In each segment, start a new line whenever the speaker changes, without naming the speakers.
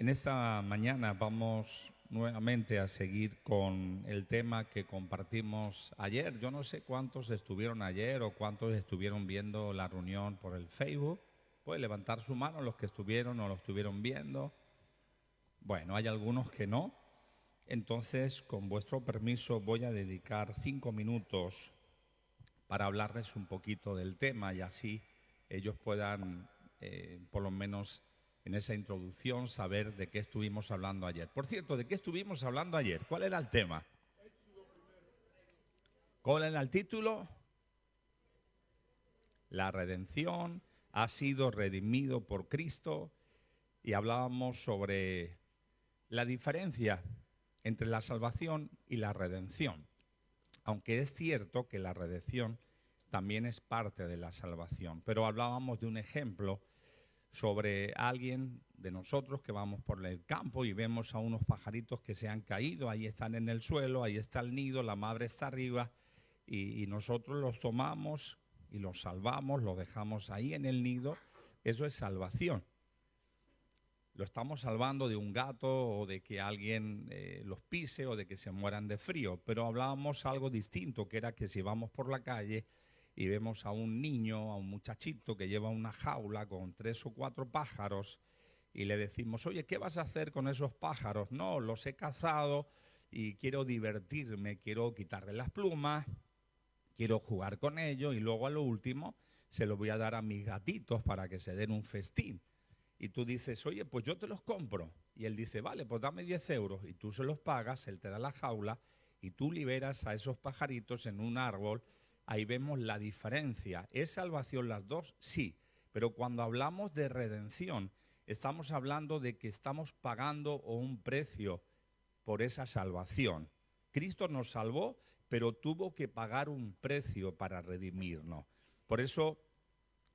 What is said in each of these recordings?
En esta mañana vamos nuevamente a seguir con el tema que compartimos ayer. Yo no sé cuántos estuvieron ayer o cuántos estuvieron viendo la reunión por el Facebook. Puede levantar su mano los que estuvieron o lo estuvieron viendo. Bueno, hay algunos que no. Entonces, con vuestro permiso, voy a dedicar 5 minutos para hablarles un poquito del tema y así ellos puedan, por lo menos en esa introducción, saber de qué estuvimos hablando ayer. Por cierto, ¿de qué estuvimos hablando ayer? ¿Cuál era el tema? ¿Cuál era el título? La redención ha sido redimido por Cristo y hablábamos sobre la diferencia entre la salvación y la redención. Aunque es cierto que la redención también es parte de la salvación, pero hablábamos de un ejemplo sobre alguien de nosotros que vamos por el campo y vemos a unos pajaritos que se han caído, ahí están en el suelo, ahí está el nido, la madre está arriba y nosotros los tomamos y los salvamos, los dejamos ahí en el nido. Eso es salvación. Lo estamos salvando de un gato o de que alguien los pise o de que se mueran de frío, pero hablábamos algo distinto, que era que si vamos por la calle y vemos a un niño, a un muchachito que lleva una jaula con 3 o 4 pájaros y le decimos, oye, ¿qué vas a hacer con esos pájaros? No, los he cazado y quiero divertirme, quiero quitarle las plumas, quiero jugar con ellos y luego a lo último se los voy a dar a mis gatitos para que se den un festín. Y tú dices, oye, pues yo te los compro. Y él dice, vale, pues dame 10 euros. Y tú se los pagas, él te da la jaula y tú liberas a esos pajaritos en un árbol. Ahí vemos la diferencia. ¿Es salvación las dos? Sí. Pero cuando hablamos de redención, estamos hablando de que estamos pagando un precio por esa salvación. Cristo nos salvó, pero tuvo que pagar un precio para redimirnos. Por eso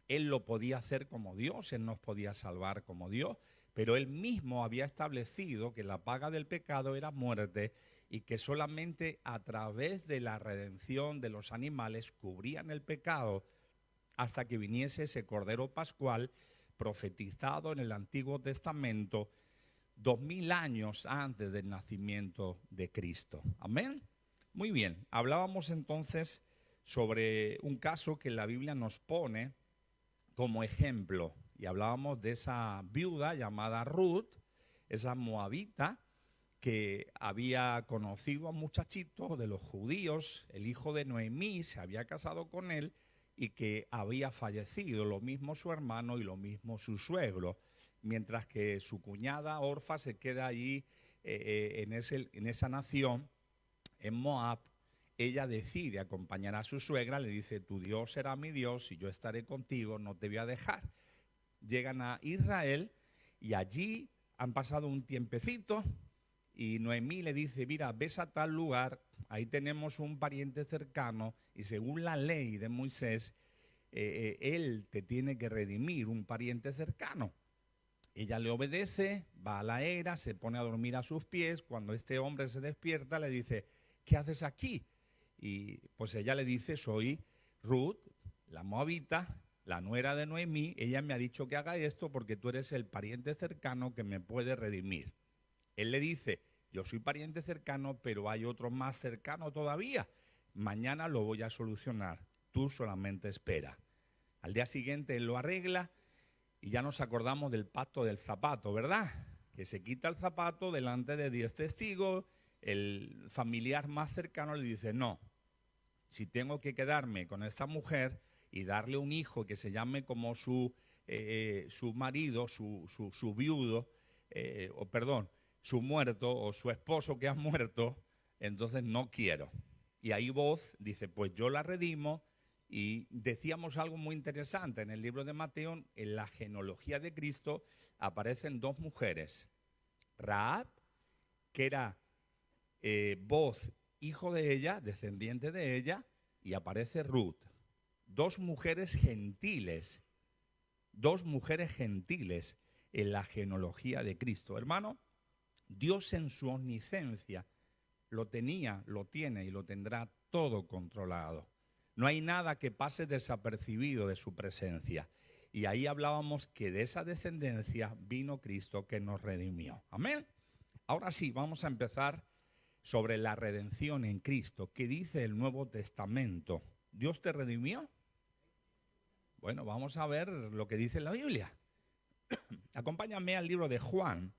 Él lo podía hacer como Dios, Él nos podía salvar como Dios, pero Él mismo había establecido que la paga del pecado era muerte y que solamente a través de la redención de los animales cubrían el pecado hasta que viniese ese Cordero Pascual profetizado en el Antiguo Testamento 2000 años antes del nacimiento de Cristo. Amén. Muy bien, hablábamos entonces sobre un caso que la Biblia nos pone como ejemplo. Y hablábamos de esa viuda llamada Ruth, esa moabita que había conocido a un muchachito de los judíos, el hijo de Noemí, se había casado con él y que había fallecido, lo mismo su hermano y lo mismo su suegro, mientras que su cuñada Orfa se queda allí en esa nación, en Moab. Ella decide acompañar a su suegra, le dice, tu Dios será mi Dios y yo estaré contigo, no te voy a dejar. Llegan a Israel y allí han pasado un tiempecito y Noemí le dice, mira, ves a tal lugar, ahí tenemos un pariente cercano y según la ley de Moisés, él te tiene que redimir, un pariente cercano. Ella le obedece, va a la era, se pone a dormir a sus pies. Cuando este hombre se despierta, le dice, ¿qué haces aquí? Y pues ella le dice, soy Ruth, la moabita, la nuera de Noemí. Ella me ha dicho que haga esto porque tú eres el pariente cercano que me puede redimir. Él le dice, yo soy pariente cercano, pero hay otro más cercano todavía. Mañana lo voy a solucionar, tú solamente espera. Al día siguiente él lo arregla. Y ya nos acordamos del pacto del zapato, ¿verdad? Que se quita el zapato delante de 10 testigos, el familiar más cercano le dice, no, si tengo que quedarme con esta mujer y darle un hijo que se llame como su marido, su viudo, o perdón, su muerto o su esposo que ha muerto, entonces no quiero. Y ahí vos dice, pues yo la redimo. Y decíamos algo muy interesante, en el libro de Mateo, en la genealogía de Cristo, aparecen 2 mujeres. Rahab, que era Boz, hijo de ella, descendiente de ella, y aparece Ruth. 2 mujeres gentiles, 2 mujeres gentiles en la genealogía de Cristo. Hermano, Dios en su omnisciencia lo tenía, lo tiene y lo tendrá todo controlado. No hay nada que pase desapercibido de su presencia. Y ahí hablábamos que de esa descendencia vino Cristo que nos redimió. Amén. Ahora sí, vamos a empezar sobre la redención en Cristo. ¿Qué dice el Nuevo Testamento? ¿Dios te redimió? Bueno, vamos a ver lo que dice la Biblia. Acompáñame al libro de Juan,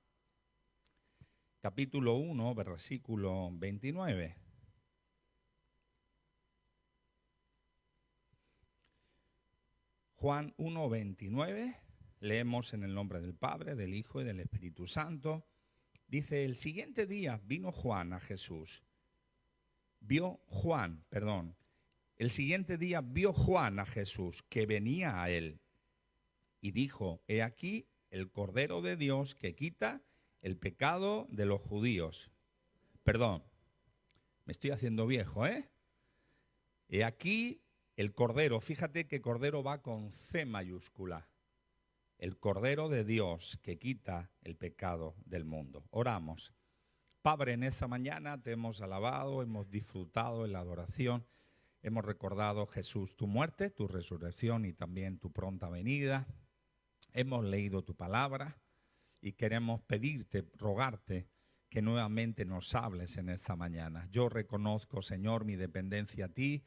capítulo 1, versículo 29. Juan 1, 29, leemos en el nombre del Padre, del Hijo y del Espíritu Santo. Dice, el siguiente día vino Juan a Jesús. El siguiente día vio Juan a Jesús que venía a él y dijo, he aquí el Cordero de Dios que quita el pecado de los judíos. Perdón, me estoy haciendo viejo, ¿eh? He aquí el Cordero, fíjate que Cordero va con C mayúscula. El Cordero de Dios que quita el pecado del mundo. Oramos. Padre, en esta mañana te hemos alabado, hemos disfrutado en la adoración, hemos recordado, Jesús, tu muerte, tu resurrección y también tu pronta venida. Hemos leído tu palabra y queremos pedirte, rogarte que nuevamente nos hables en esta mañana. Yo reconozco, Señor, mi dependencia a ti.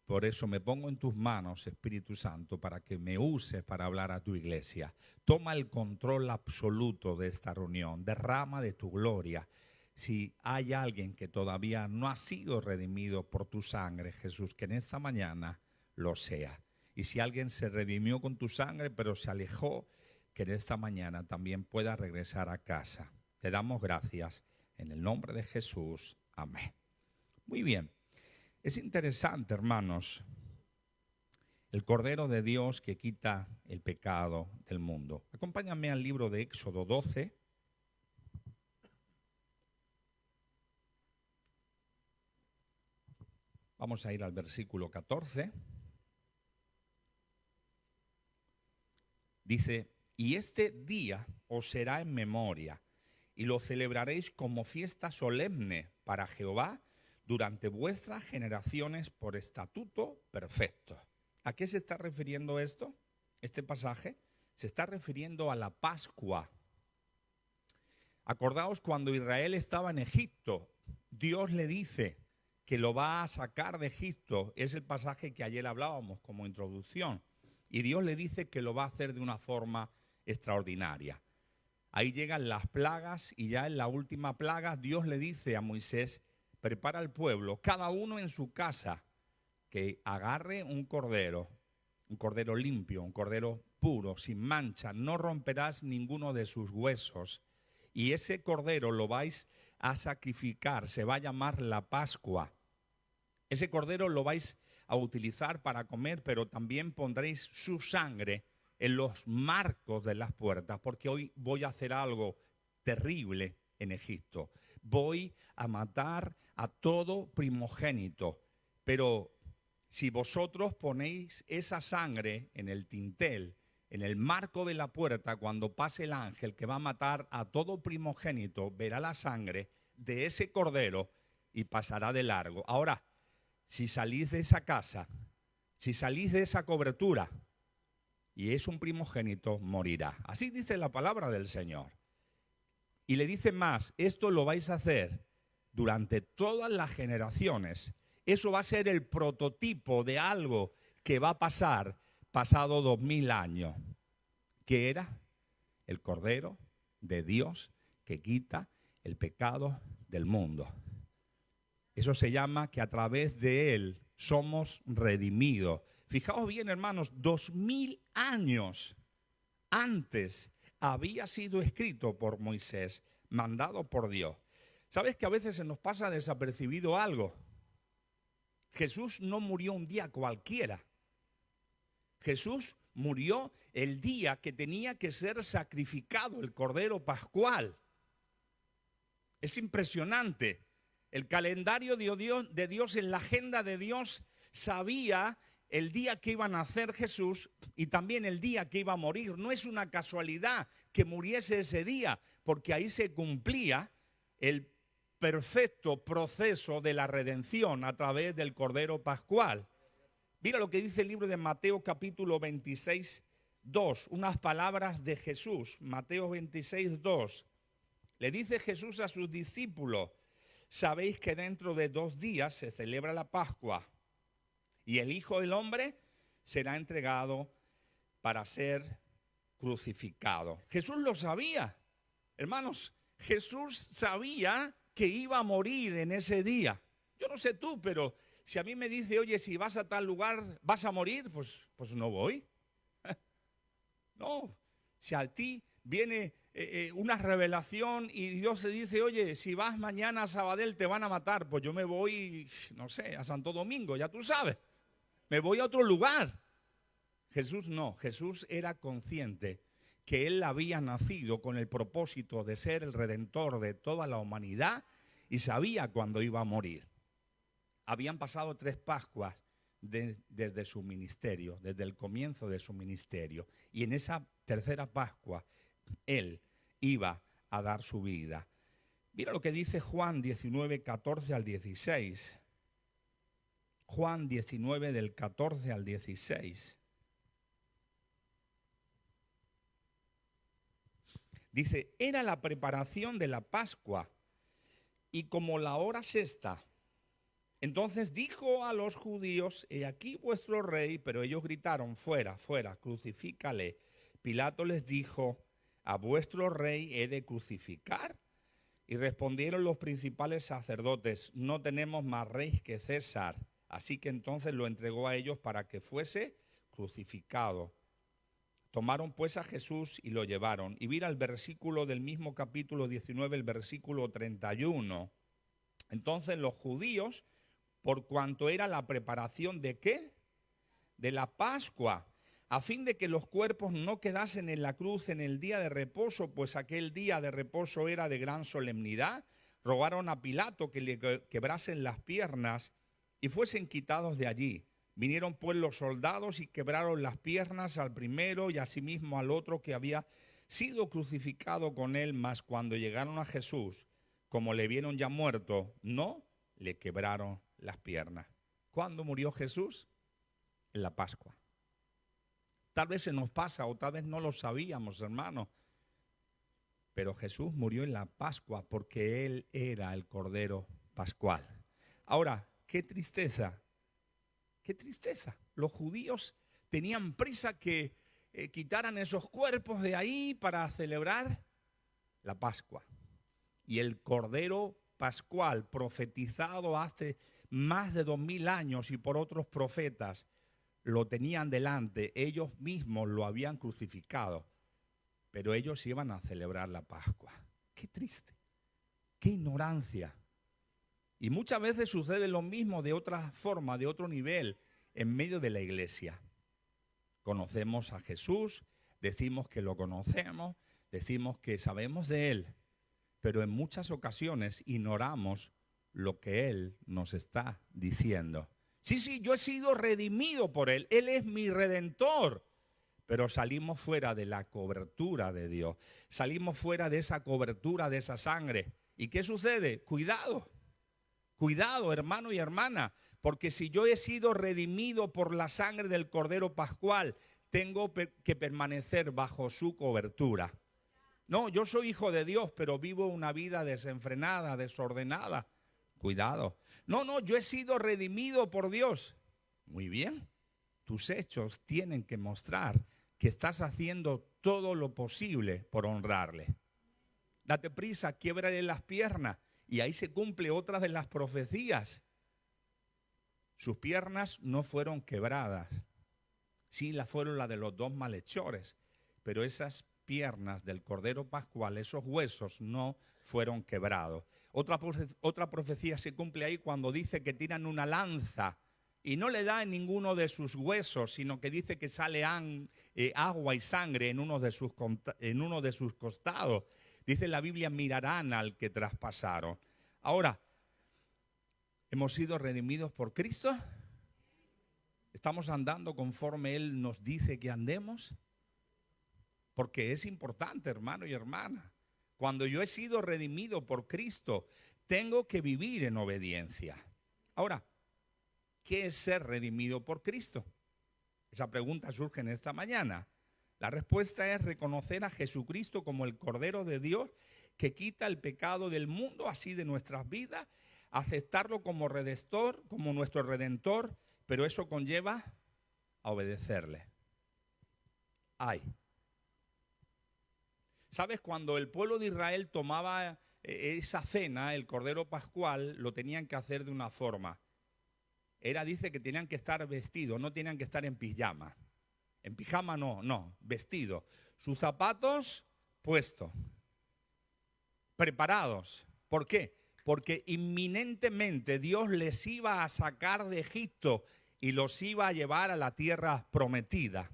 Por eso me pongo en tus manos, Espíritu Santo, para que me uses para hablar a tu iglesia. Toma el control absoluto de esta reunión. Derrama de tu gloria. Si hay alguien que todavía no ha sido redimido por tu sangre, Jesús, que en esta mañana lo sea. Y si alguien se redimió con tu sangre, pero se alejó, que en esta mañana también pueda regresar a casa. Te damos gracias en el nombre de Jesús. Amén. Muy bien. Es interesante, hermanos, el Cordero de Dios que quita el pecado del mundo. Acompáñame al libro de Éxodo 12. Vamos a ir al versículo 14. Dice, y este día os será en memoria, y lo celebraréis como fiesta solemne para Jehová, durante vuestras generaciones por estatuto perfecto. ¿A qué se está refiriendo esto? Este pasaje se está refiriendo a la Pascua. Acordaos cuando Israel estaba en Egipto, Dios le dice que lo va a sacar de Egipto. Es el pasaje que ayer hablábamos como introducción. Y Dios le dice que lo va a hacer de una forma extraordinaria. Ahí llegan las plagas y ya en la última plaga Dios le dice a Moisés, prepara al pueblo, cada uno en su casa, que agarre un cordero limpio, un cordero puro, sin mancha, no romperás ninguno de sus huesos. Y ese cordero lo vais a sacrificar, se va a llamar la Pascua. Ese cordero lo vais a utilizar para comer, pero también pondréis su sangre en los marcos de las puertas, porque hoy voy a hacer algo terrible en Egipto. Voy a matar a todo primogénito, pero si vosotros ponéis esa sangre en el dintel, en el marco de la puerta, cuando pase el ángel que va a matar a todo primogénito, verá la sangre de ese cordero y pasará de largo. Ahora, si salís de esa casa, si salís de esa cobertura y es un primogénito, morirá. Así dice la palabra del Señor. Y le dice más, esto lo vais a hacer durante todas las generaciones. Eso va a ser el prototipo de algo que va a pasar pasado 2000 años. ¿Qué era? El Cordero de Dios que quita el pecado del mundo. Eso se llama que a través de él somos redimidos. Fijaos bien, hermanos, 2000 años antes había sido escrito por Moisés, mandado por Dios. ¿Sabes que a veces se nos pasa desapercibido algo? Jesús no murió un día cualquiera. Jesús murió el día que tenía que ser sacrificado el Cordero Pascual. Es impresionante. El calendario de Dios, en la agenda de Dios, sabía el día que iba a nacer Jesús y también el día que iba a morir. No es una casualidad que muriese ese día, porque ahí se cumplía el perfecto proceso de la redención a través del Cordero Pascual. Mira lo que dice el libro de Mateo capítulo 26, 2, unas palabras de Jesús, Mateo 26, 2. Le dice Jesús a sus discípulos: sabéis que dentro de 2 días se celebra la Pascua y el Hijo del Hombre será entregado para ser crucificado. Jesús lo sabía, hermanos. Jesús sabía que iba a morir en ese día. Yo no sé tú, pero si a mí me dice, oye, si vas a tal lugar vas a morir, pues no voy. No, si a ti viene una revelación y Dios te dice, oye, si vas mañana a Sabadell te van a matar, pues yo me voy, no sé, a Santo Domingo, ya tú sabes, me voy a otro lugar. Jesús no, Jesús era consciente que él había nacido con el propósito de ser el redentor de toda la humanidad y sabía cuándo iba a morir. Habían pasado 3 Pascuas desde su ministerio, desde el comienzo de su ministerio. Y en esa tercera Pascua, él iba a dar su vida. Mira lo que dice Juan 19, 14 al 16. Juan 19, del 14 al 16. Dice, era la preparación de la Pascua, y como la hora sexta, entonces dijo a los judíos, he aquí vuestro rey, pero ellos gritaron, fuera, fuera, crucifícale. Pilato les dijo, a vuestro rey he de crucificar. Y respondieron los principales sacerdotes, no tenemos más rey que César. Así que entonces lo entregó a ellos para que fuese crucificado. Tomaron pues a Jesús y lo llevaron. Y mira el versículo del mismo capítulo 19, el versículo 31. Entonces los judíos, por cuanto era la preparación de ¿qué? De la Pascua, a fin de que los cuerpos no quedasen en la cruz en el día de reposo, pues aquel día de reposo era de gran solemnidad, rogaron a Pilato que le quebrasen las piernas y fuesen quitados de allí. Vinieron pues los soldados y quebraron las piernas al primero y asimismo al otro que había sido crucificado con él, mas cuando llegaron a Jesús, como le vieron ya muerto, no le quebraron las piernas. ¿Cuándo murió Jesús? En la Pascua. Tal vez se nos pasa o tal vez no lo sabíamos, hermano, pero Jesús murió en la Pascua porque Él era el Cordero Pascual. Ahora, qué tristeza. Qué tristeza. Los judíos tenían prisa que quitaran esos cuerpos de ahí para celebrar la Pascua. Y el Cordero Pascual, profetizado hace más de 2000 años y por otros profetas, lo tenían delante. Ellos mismos lo habían crucificado, pero ellos iban a celebrar la Pascua. Qué triste, qué ignorancia. Y muchas veces sucede lo mismo de otra forma, de otro nivel, en medio de la iglesia. Conocemos a Jesús, decimos que lo conocemos, decimos que sabemos de Él, pero en muchas ocasiones ignoramos lo que Él nos está diciendo. Sí, yo he sido redimido por Él, Él es mi redentor, pero salimos fuera de la cobertura de Dios, salimos fuera de esa cobertura de esa sangre. ¿Y qué sucede? Cuidado. Cuidado, hermano y hermana, porque si yo he sido redimido por la sangre del Cordero Pascual, tengo que permanecer bajo su cobertura. No, yo soy hijo de Dios, pero vivo una vida desenfrenada, desordenada. Cuidado. No, yo he sido redimido por Dios. Muy bien. Tus hechos tienen que mostrar que estás haciendo todo lo posible por honrarle. Date prisa, quiébrale las piernas. Y ahí se cumple otra de las profecías. Sus piernas no fueron quebradas. Sí, las fueron las de los 2 malhechores. Pero esas piernas del Cordero Pascual, esos huesos no fueron quebrados. Otra profecía se cumple ahí cuando dice que tiran una lanza y no le da en ninguno de sus huesos, sino que dice que sale agua y sangre en uno de sus costados. Dice la Biblia, mirarán al que traspasaron. Ahora, ¿hemos sido redimidos por Cristo? ¿Estamos andando conforme Él nos dice que andemos? Porque es importante, hermano y hermana. Cuando yo he sido redimido por Cristo, tengo que vivir en obediencia. Ahora, ¿qué es ser redimido por Cristo? Esa pregunta surge en esta mañana. La respuesta es reconocer a Jesucristo como el Cordero de Dios que quita el pecado del mundo, así de nuestras vidas, aceptarlo como redentor, como nuestro redentor, pero eso conlleva a obedecerle. Ay. ¿Sabes? Cuando el pueblo de Israel tomaba esa cena, el Cordero Pascual, lo tenían que hacer de una forma. Dice que tenían que estar vestidos, no tenían que estar en pijama. En pijama no, vestidos. Sus zapatos puestos, preparados. ¿Por qué? Porque inminentemente Dios les iba a sacar de Egipto y los iba a llevar a la tierra prometida.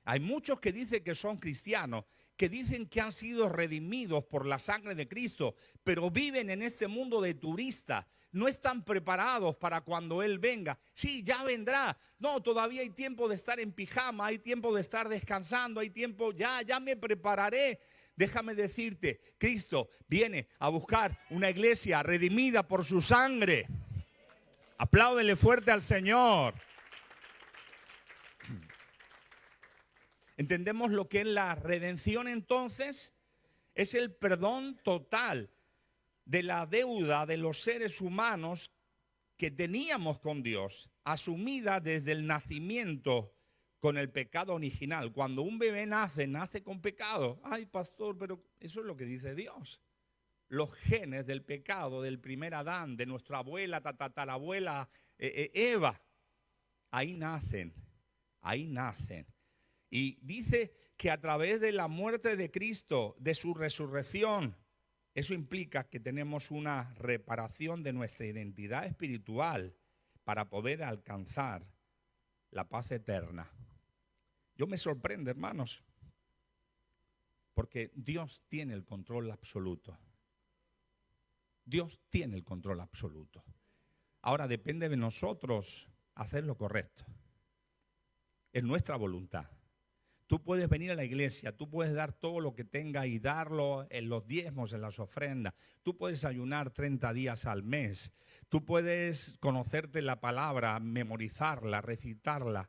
Hay muchos que dicen que son cristianos, que dicen que han sido redimidos por la sangre de Cristo, pero viven en este mundo de turistas. No están preparados para cuando Él venga. Sí, ya vendrá. No, todavía hay tiempo de estar en pijama, hay tiempo de estar descansando, hay tiempo, ya me prepararé. Déjame decirte, Cristo viene a buscar una iglesia redimida por su sangre. Apláudele fuerte al Señor. ¿Entendemos lo que es la redención entonces? Es el perdón total de la deuda de los seres humanos que teníamos con Dios, asumida desde el nacimiento con el pecado original. Cuando un bebé nace con pecado. Ay, pastor, pero eso es lo que dice Dios. Los genes del pecado del primer Adán, de nuestra abuela, tatarabuela Eva, ahí nacen. Y dice que a través de la muerte de Cristo, de su resurrección, eso implica que tenemos una reparación de nuestra identidad espiritual para poder alcanzar la paz eterna. Yo me sorprendo, hermanos, porque Dios tiene el control absoluto. Dios tiene el control absoluto. Ahora depende de nosotros hacer lo correcto. Es nuestra voluntad. Tú puedes venir a la iglesia, tú puedes dar todo lo que tengas y darlo en los diezmos, en las ofrendas. Tú puedes ayunar 30 días al mes. Tú puedes conocerte la palabra, memorizarla, recitarla.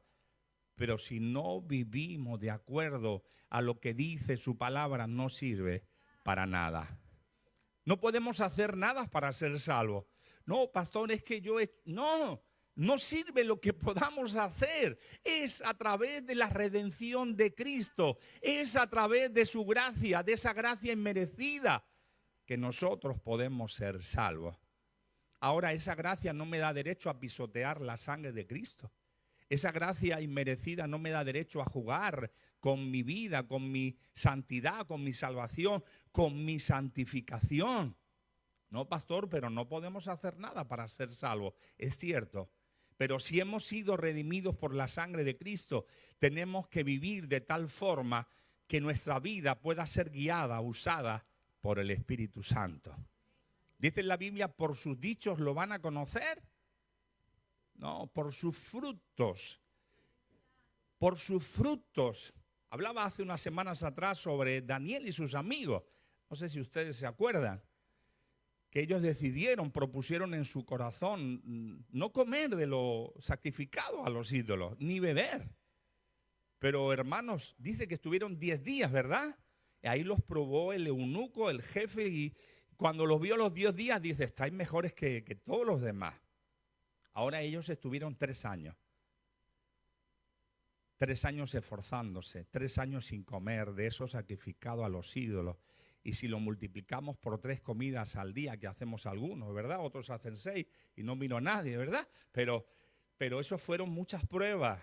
Pero si no vivimos de acuerdo a lo que dice su palabra, no sirve para nada. No podemos hacer nada para ser salvos. No, pastor, es que no sirve lo que podamos hacer. Es a través de la redención de Cristo. Es a través de su gracia, de esa gracia inmerecida, que nosotros podemos ser salvos. Ahora, esa gracia no me da derecho a pisotear la sangre de Cristo. Esa gracia inmerecida no me da derecho a jugar con mi vida, con mi santidad, con mi salvación, con mi santificación. No, pastor, pero no podemos hacer nada para ser salvos. Es cierto. Pero si hemos sido redimidos por la sangre de Cristo, tenemos que vivir de tal forma que nuestra vida pueda ser guiada, usada por el Espíritu Santo. Dice en la Biblia, por sus dichos lo van a conocer. No, por sus frutos. Por sus frutos. Hablaba hace unas semanas atrás sobre Daniel y sus amigos. No sé si ustedes se acuerdan. Que ellos propusieron en su corazón no comer de lo sacrificado a los ídolos, ni beber. Pero hermanos, dice que estuvieron 10 días, ¿verdad? Y ahí los probó el eunuco, el jefe, y cuando los vio los 10 días, dice, estáis mejores que todos los demás. Ahora ellos estuvieron 3 años. 3 años esforzándose, 3 años sin comer de eso sacrificado a los ídolos. Y si lo multiplicamos por 3 comidas al día, que hacemos algunos, ¿verdad? Otros hacen 6 y no vino nadie, ¿verdad? Pero eso fueron muchas pruebas.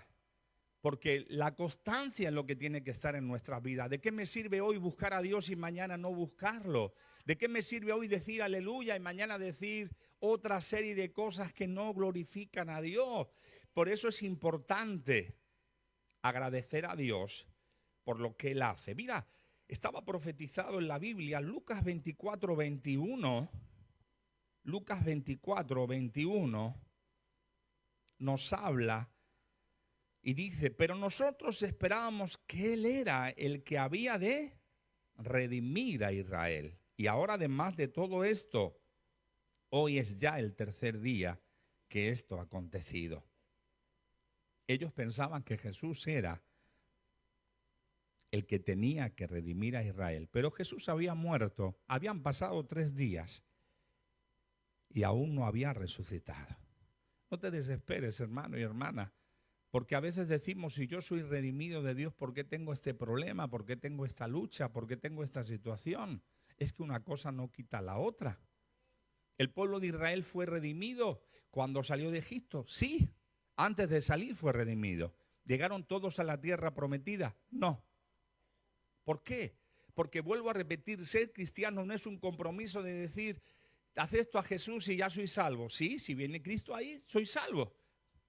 Porque la constancia es lo que tiene que estar en nuestras vidas. ¿De qué me sirve hoy buscar a Dios y mañana no buscarlo? ¿De qué me sirve hoy decir aleluya y mañana decir otra serie de cosas que no glorifican a Dios? Por eso es importante agradecer a Dios por lo que Él hace. Mira, estaba profetizado en la Biblia, Lucas 24, 21. Lucas 24, 21 nos habla y dice, pero nosotros esperábamos que Él era el que había de redimir a Israel. Y ahora, además de todo esto, hoy es ya el 3er día que esto ha acontecido. Ellos pensaban que Jesús era el que tenía que redimir a Israel. Pero Jesús había muerto, habían pasado 3 días y aún no había resucitado. No te desesperes, hermano y hermana, porque a veces decimos, si yo soy redimido de Dios, ¿por qué tengo este problema? ¿Por qué tengo esta lucha? ¿Por qué tengo esta situación? Es que una cosa no quita la otra. ¿El pueblo de Israel fue redimido cuando salió de Egipto? Sí, antes de salir fue redimido. ¿Llegaron todos a la tierra prometida? No. ¿Por qué? Porque vuelvo a repetir, ser cristiano no es un compromiso de decir, acepto a Jesús y ya soy salvo. Sí, si viene Cristo ahí, soy salvo.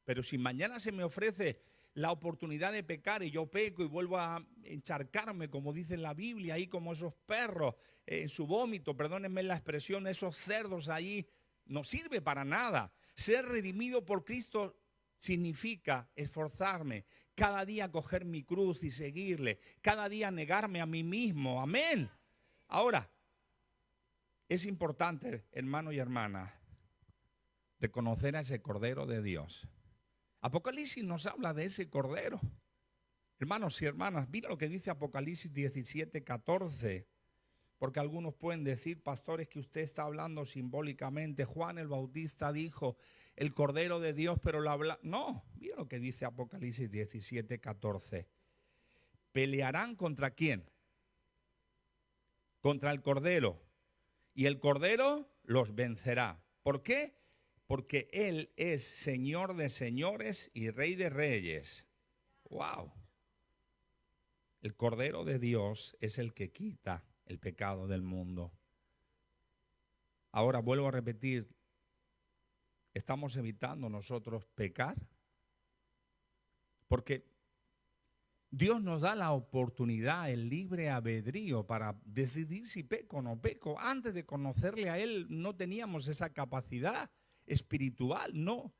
Pero si mañana se me ofrece la oportunidad de pecar y yo peco y vuelvo a encharcarme, como dice en la Biblia, ahí como esos perros en su vómito, perdónenme la expresión, esos cerdos ahí, no sirve para nada. Ser redimido por Cristo significa esforzarme, cada día coger mi cruz y seguirle, cada día negarme a mí mismo. Amén. Ahora, es importante, hermano y hermana, reconocer a ese Cordero de Dios. Apocalipsis nos habla de ese Cordero. Hermanos y hermanas, mira lo que dice Apocalipsis 17:14. Porque algunos pueden decir, pastores, que usted está hablando simbólicamente. Juan el Bautista dijo, el Cordero de Dios, pero lo habla. No, mira lo que dice Apocalipsis 17:14. ¿Pelearán contra quién? Contra el Cordero. Y el Cordero los vencerá. ¿Por qué? Porque Él es Señor de señores y Rey de reyes. ¡Wow! El Cordero de Dios es el que quita el pecado del mundo. Ahora vuelvo a repetir, ¿estamos evitando nosotros pecar? Porque Dios nos da la oportunidad, el libre albedrío para decidir si peco o no peco. Antes de conocerle a Él no teníamos esa capacidad espiritual, no.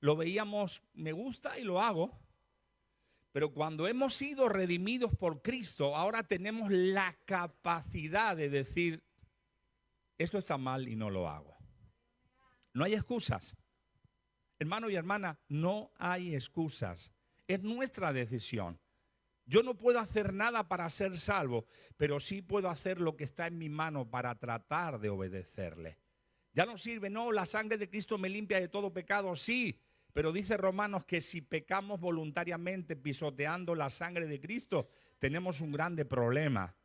Lo veíamos, me gusta y lo hago. Pero cuando hemos sido redimidos por Cristo, ahora tenemos la capacidad de decir, esto está mal y no lo hago. No hay excusas. Hermano y hermana, no hay excusas. Es nuestra decisión. Yo no puedo hacer nada para ser salvo, pero sí puedo hacer lo que está en mi mano para tratar de obedecerle. Ya no sirve, no, la sangre de Cristo me limpia de todo pecado, sí. Pero dice Romanos que si pecamos voluntariamente pisoteando la sangre de Cristo, tenemos un grande problema.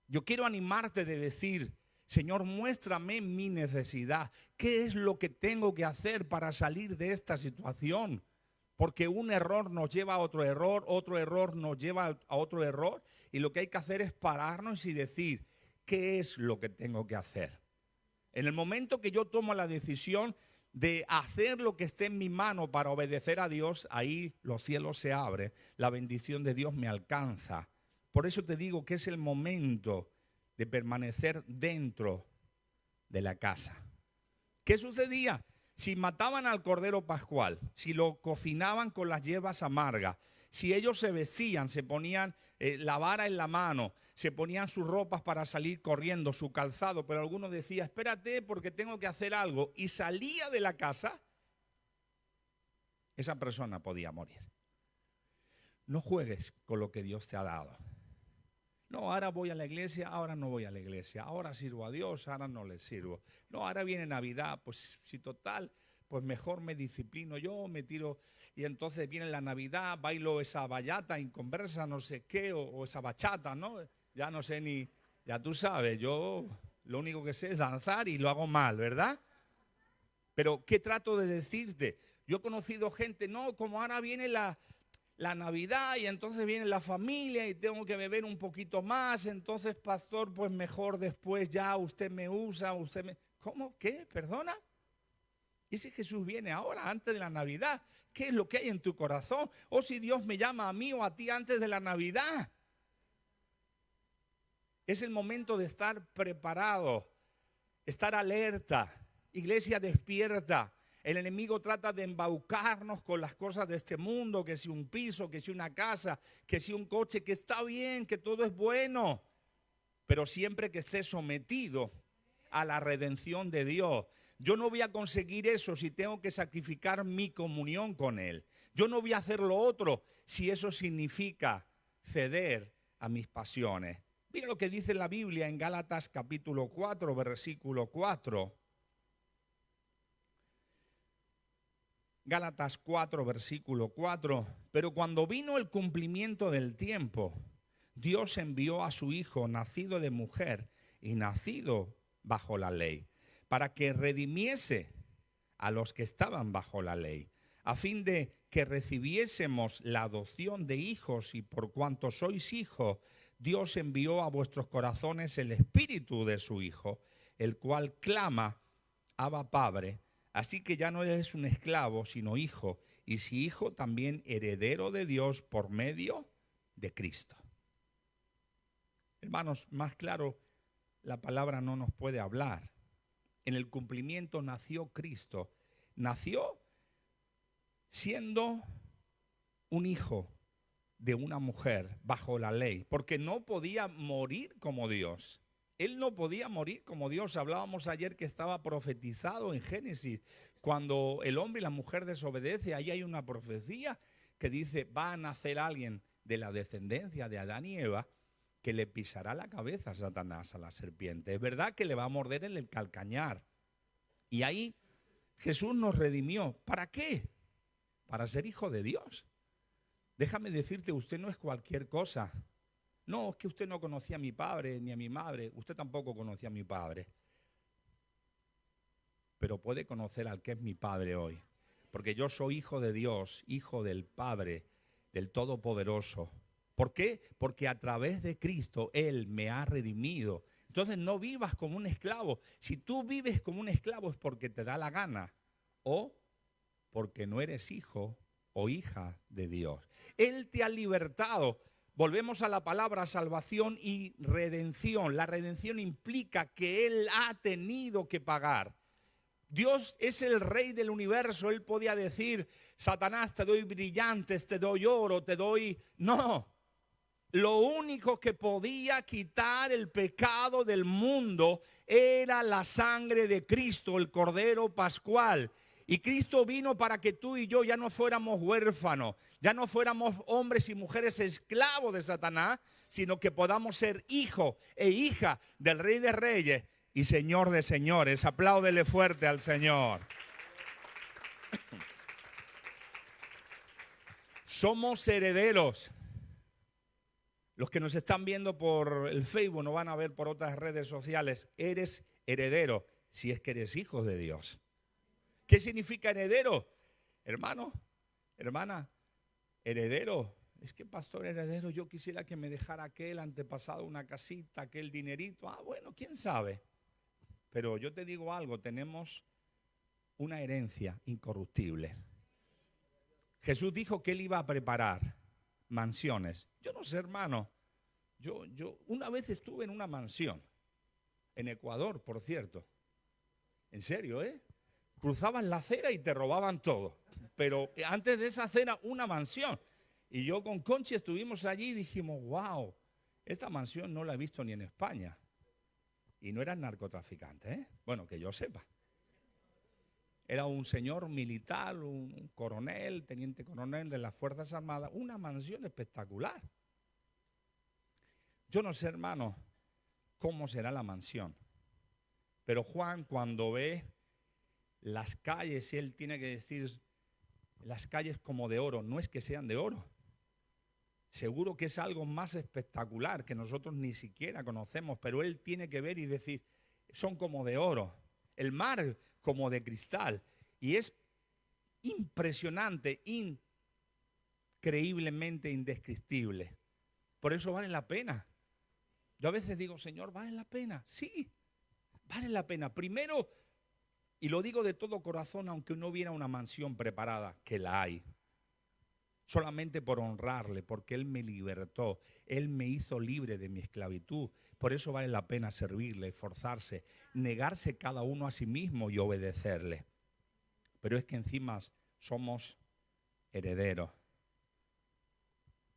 Yo quiero animarte de decir, Señor, muéstrame mi necesidad. ¿Qué es lo que tengo que hacer para salir de esta situación? Porque un error nos lleva a otro error nos lleva a otro error. Y lo que hay que hacer es pararnos y decir, ¿qué es lo que tengo que hacer? En el momento que yo tomo la decisión de hacer lo que esté en mi mano para obedecer a Dios, ahí los cielos se abren, la bendición de Dios me alcanza. Por eso te digo que es el momento de permanecer dentro de la casa. ¿Qué sucedía? Si mataban al cordero pascual, si lo cocinaban con las hierbas amargas, si ellos se vestían, se ponían la vara en la mano, se ponían sus ropas para salir corriendo, su calzado, pero alguno decía, espérate porque tengo que hacer algo, y salía de la casa, esa persona podía morir. No juegues con lo que Dios te ha dado. No, ahora voy a la iglesia, ahora no voy a la iglesia, ahora sirvo a Dios, ahora no le sirvo. No, ahora viene Navidad, pues si total, pues mejor me disciplino yo, me tiro, y entonces viene la Navidad, bailo esa bachata inconversa, no sé qué, o esa bachata, ¿no? Ya no sé ni, ya tú sabes, yo lo único que sé es danzar y lo hago mal, ¿verdad? Pero ¿qué trato de decirte? Yo he conocido gente, no, como ahora viene la Navidad y entonces viene la familia y tengo que beber un poquito más, entonces pastor, pues mejor después ya usted me usa, usted me... ¿Cómo? ¿Qué? ¿Perdona? ¿Y si Jesús viene ahora, antes de la Navidad? ¿Qué es lo que hay en tu corazón? O si Dios me llama a mí o a ti antes de la Navidad. Es el momento de estar preparado, estar alerta. Iglesia, despierta. El enemigo trata de embaucarnos con las cosas de este mundo, que si un piso, que si una casa, que si un coche, que está bien, que todo es bueno, pero siempre que esté sometido a la redención de Dios. Yo no voy a conseguir eso si tengo que sacrificar mi comunión con Él. Yo no voy a hacer lo otro si eso significa ceder a mis pasiones. Mira lo que dice la Biblia en Gálatas capítulo 4, versículo 4. Gálatas 4, versículo 4. Pero cuando vino el cumplimiento del tiempo, Dios envió a su Hijo, nacido de mujer y nacido bajo la ley, para que redimiese a los que estaban bajo la ley, a fin de que recibiésemos la adopción de hijos, y por cuanto sois hijos, Dios envió a vuestros corazones el espíritu de su Hijo, el cual clama, Abba Padre. Así que ya no eres un esclavo, sino hijo, y si hijo, también heredero de Dios por medio de Cristo. Hermanos, más claro, la palabra no nos puede hablar. En el cumplimiento nació Cristo. Nació siendo un hijo de una mujer bajo la ley, porque no podía morir como Dios. Él no podía morir como Dios. Hablábamos ayer que estaba profetizado en Génesis. Cuando el hombre y la mujer desobedecen, ahí hay una profecía que dice, va a nacer alguien de la descendencia de Adán y Eva que le pisará la cabeza a Satanás, a la serpiente. Es verdad que le va a morder en el calcañar. Y ahí Jesús nos redimió. ¿Para qué? Para ser hijo de Dios. Déjame decirte, usted no es cualquier cosa. No, es que usted no conocía a mi padre ni a mi madre. Usted tampoco conocía a mi padre. Pero puede conocer al que es mi padre hoy. Porque yo soy hijo de Dios, hijo del Padre, del Todopoderoso. ¿Por qué? Porque a través de Cristo Él me ha redimido. Entonces no vivas como un esclavo. Si tú vives como un esclavo es porque te da la gana o porque no eres hijo o hija de Dios. Él te ha libertado. Volvemos a la palabra salvación y redención. La redención implica que Él ha tenido que pagar. Dios es el rey del universo. Él podía decir, Satanás, te doy brillantes, te doy oro, te doy... No. Lo único que podía quitar el pecado del mundo era la sangre de Cristo, el Cordero Pascual. Y Cristo vino para que tú y yo ya no fuéramos huérfanos, ya no fuéramos hombres y mujeres esclavos de Satanás, sino que podamos ser hijo e hija del Rey de Reyes y Señor de Señores. Apláudele fuerte al Señor. Somos herederos. Los que nos están viendo por el Facebook, nos van a ver por otras redes sociales. Eres heredero si es que eres hijo de Dios. ¿Qué significa heredero? Hermano, hermana, heredero. Es que pastor heredero, yo quisiera que me dejara aquel antepasado una casita, aquel dinerito. Ah, bueno, quién sabe. Pero yo te digo algo, tenemos una herencia incorruptible. Jesús dijo que Él iba a preparar mansiones. Yo no sé, hermano. Yo una vez estuve en una mansión. En Ecuador, por cierto. En serio, ¿eh? Cruzaban la acera y te robaban todo. Pero antes de esa acera, una mansión. Y yo con Conchi estuvimos allí y dijimos, wow, esta mansión no la he visto ni en España. Y no eran narcotraficantes, ¿eh? Bueno, que yo sepa. Era un señor militar, un coronel, teniente coronel de las Fuerzas Armadas. Una mansión espectacular. Yo no sé, hermano, cómo será la mansión. Pero Juan, cuando ve las calles, él tiene que decir, las calles como de oro, no es que sean de oro. Seguro que es algo más espectacular que nosotros ni siquiera conocemos, pero él tiene que ver y decir, son como de oro. El mar como de cristal. Y es impresionante, increíblemente indescriptible. Por eso vale la pena. Yo a veces digo, Señor, ¿vale la pena? Sí, vale la pena. Primero, y lo digo de todo corazón, aunque no hubiera una mansión preparada, que la hay. Solamente por honrarle, porque Él me libertó. Él me hizo libre de mi esclavitud. Por eso vale la pena servirle, esforzarse, negarse cada uno a sí mismo y obedecerle. Pero es que encima somos herederos.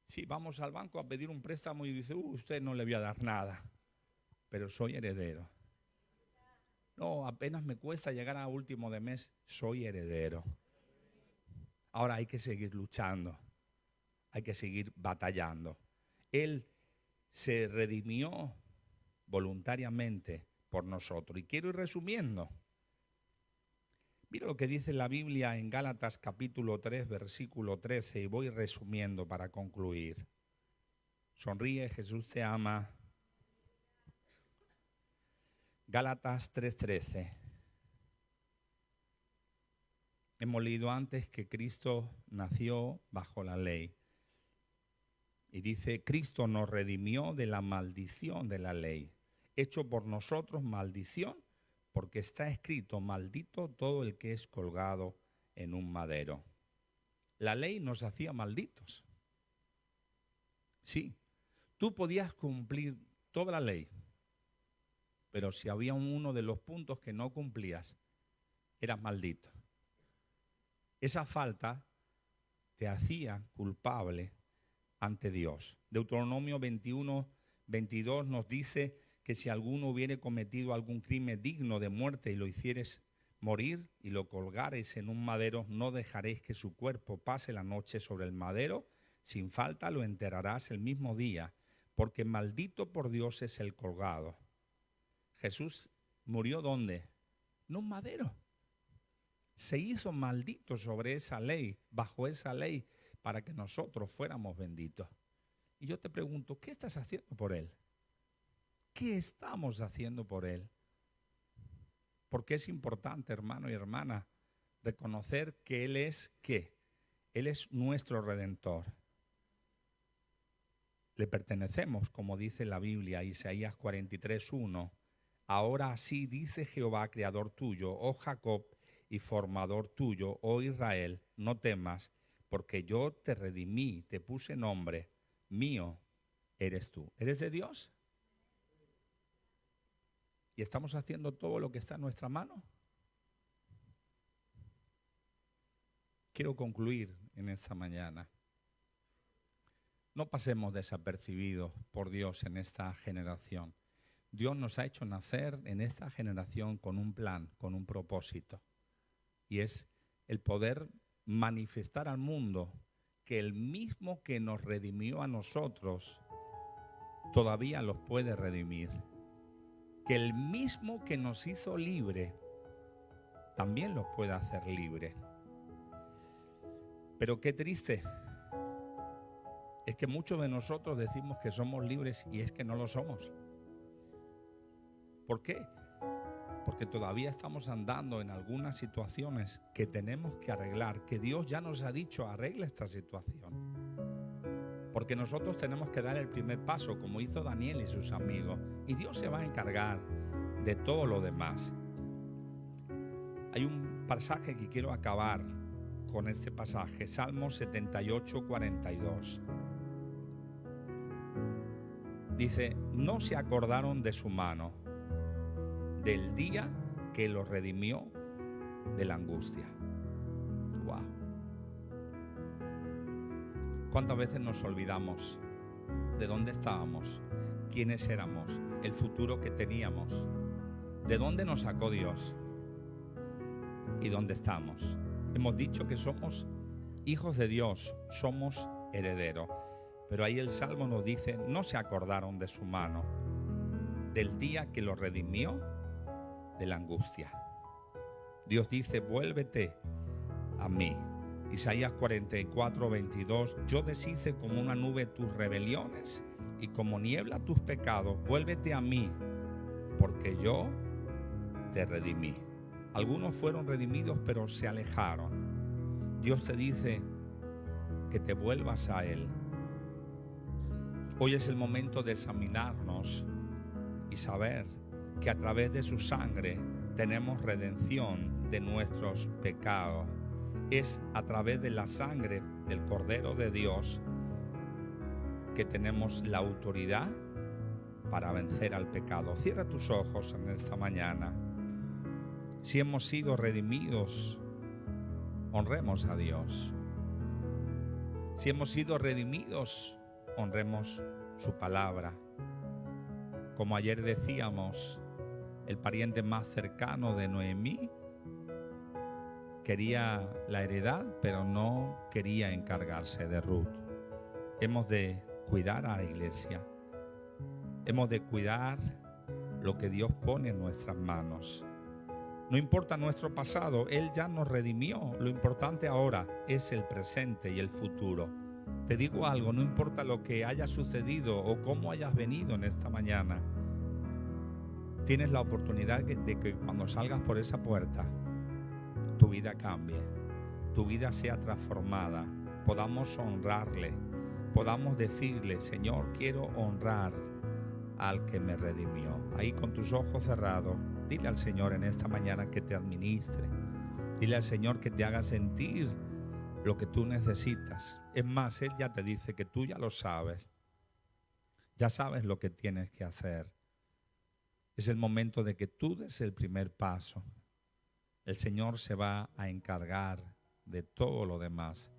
Si vamos al banco a pedir un préstamo y dice, usted no le voy a dar nada, pero soy heredero. No, apenas me cuesta llegar a último de mes, soy heredero. Ahora hay que seguir luchando, hay que seguir batallando. Él se redimió voluntariamente por nosotros. Y quiero ir resumiendo. Mira lo que dice la Biblia en Gálatas capítulo 3, versículo 13, y voy resumiendo para concluir. Sonríe, Jesús te ama. Gálatas 3:13. Hemos leído antes que Cristo nació bajo la ley. Y dice, Cristo nos redimió de la maldición de la ley, hecho por nosotros maldición, porque está escrito, maldito todo el que es colgado en un madero. La ley nos hacía malditos. Sí, tú podías cumplir toda la ley, pero si había uno de los puntos que no cumplías, eras maldito. Esa falta te hacía culpable ante Dios. Deuteronomio 21, 22 nos dice que si alguno hubiere cometido algún crimen digno de muerte y lo hicieres morir y lo colgareis en un madero, no dejaréis que su cuerpo pase la noche sobre el madero, sin falta lo enterrarás el mismo día, porque maldito por Dios es el colgado. Jesús murió ¿dónde? En un madero. Se hizo maldito sobre esa ley, bajo esa ley, para que nosotros fuéramos benditos. Y yo te pregunto, ¿qué estás haciendo por Él? ¿Qué estamos haciendo por Él? Porque es importante, hermano y hermana, reconocer que Él es ¿qué? Él es nuestro Redentor. Le pertenecemos, como dice la Biblia, Isaías 43:1. Ahora así dice Jehová, creador tuyo, oh Jacob, y formador tuyo, oh Israel, no temas, porque yo te redimí, te puse nombre, mío eres tú. ¿Eres de Dios? ¿Y estamos haciendo todo lo que está en nuestra mano? Quiero concluir en esta mañana. No pasemos desapercibidos por Dios en esta generación. Dios nos ha hecho nacer en esta generación con un plan, con un propósito. Y es el poder manifestar al mundo que el mismo que nos redimió a nosotros todavía los puede redimir. Que el mismo que nos hizo libre también los puede hacer libre. Pero qué triste es que muchos de nosotros decimos que somos libres y es que no lo somos. ¿Por qué? Porque todavía estamos andando en algunas situaciones que tenemos que arreglar, que Dios ya nos ha dicho, arregla esta situación. Porque nosotros tenemos que dar el primer paso, como hizo Daniel y sus amigos, y Dios se va a encargar de todo lo demás. Hay un pasaje que quiero acabar con este pasaje, Salmo 78, 42. Dice, no se acordaron de su mano, del día que los redimió de la angustia. Wow. ¿Cuántas veces nos olvidamos de dónde estábamos, quiénes éramos, el futuro que teníamos, de dónde nos sacó Dios y dónde estamos? Hemos dicho que somos hijos de Dios, somos herederos, pero ahí el Salmo nos dice, no se acordaron de su mano, del día que los redimió de la angustia. Dios dice, vuélvete a mí. Isaías 44, 22, yo deshice como una nube tus rebeliones y como niebla tus pecados, vuélvete a mí, porque yo te redimí. Algunos fueron redimidos, pero se alejaron. Dios te dice que te vuelvas a Él. Hoy es el momento de examinarnos y saber que a través de su sangre tenemos redención de nuestros pecados. Es a través de la sangre del Cordero de Dios que tenemos la autoridad para vencer al pecado. Cierra tus ojos en esta mañana. Si hemos sido redimidos, honremos a Dios. Si hemos sido redimidos, honremos su palabra. Como ayer decíamos, el pariente más cercano de Noemí quería la heredad, pero no quería encargarse de Ruth. Hemos de cuidar a la iglesia. Hemos de cuidar lo que Dios pone en nuestras manos. No importa nuestro pasado, Él ya nos redimió. Lo importante ahora es el presente y el futuro. Te digo algo, no importa lo que haya sucedido o cómo hayas venido en esta mañana, tienes la oportunidad de que cuando salgas por esa puerta, tu vida cambie, tu vida sea transformada, podamos honrarle, podamos decirle: Señor, quiero honrar al que me redimió. Ahí con tus ojos cerrados, dile al Señor en esta mañana que te administre. Dile al Señor que te haga sentir lo que tú necesitas. Es más, Él ya te dice que tú ya lo sabes. Ya sabes lo que tienes que hacer. Es el momento de que tú des el primer paso. El Señor se va a encargar de todo lo demás.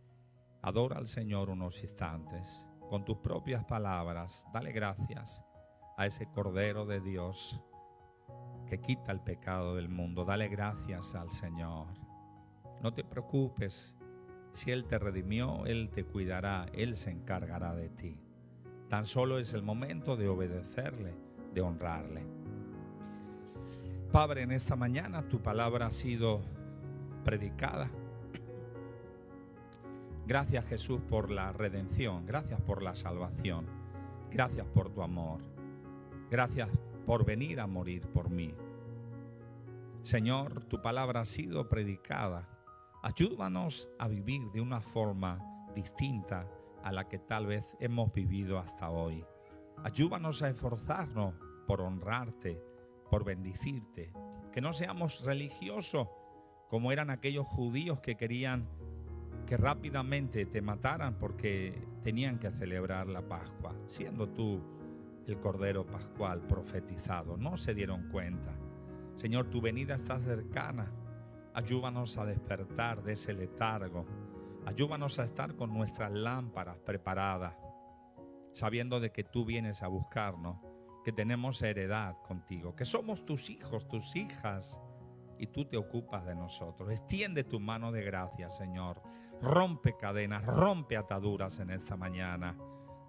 Adora al Señor unos instantes. Con tus propias palabras, dale gracias a ese Cordero de Dios que quita el pecado del mundo. Dale gracias al Señor. No te preocupes. Si Él te redimió, Él te cuidará, Él se encargará de ti. Tan solo es el momento de obedecerle, de honrarle. Padre, en esta mañana tu palabra ha sido predicada. Gracias, Jesús, por la redención. Gracias por la salvación. Gracias por tu amor. Gracias por venir a morir por mí. Señor, tu palabra ha sido predicada. Ayúdanos a vivir de una forma distinta a la que tal vez hemos vivido hasta hoy. Ayúdanos a esforzarnos por honrarte, por bendecirte. Que no seamos religiosos como eran aquellos judíos que querían que rápidamente te mataran porque tenían que celebrar la Pascua, siendo tú el Cordero Pascual profetizado. No se dieron cuenta. Señor, tu venida está cercana. Ayúdanos a despertar de ese letargo. Ayúdanos a estar con nuestras lámparas preparadas, sabiendo de que tú vienes a buscarnos, que tenemos heredad contigo, que somos tus hijos, tus hijas, y tú te ocupas de nosotros. Extiende tu mano de gracia, Señor. Rompe cadenas, rompe ataduras en esta mañana.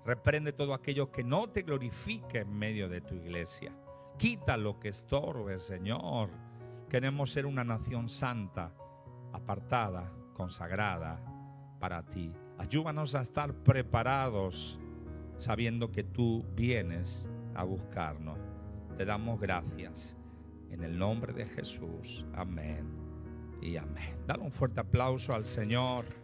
Reprende todo aquello que no te glorifique en medio de tu iglesia. Quita lo que estorbe, Señor. Queremos ser una nación santa, apartada, consagrada para ti. Ayúdanos a estar preparados, sabiendo que tú vienes a buscarnos. Te damos gracias. En el nombre de Jesús. Amén y amén. Dale un fuerte aplauso al Señor.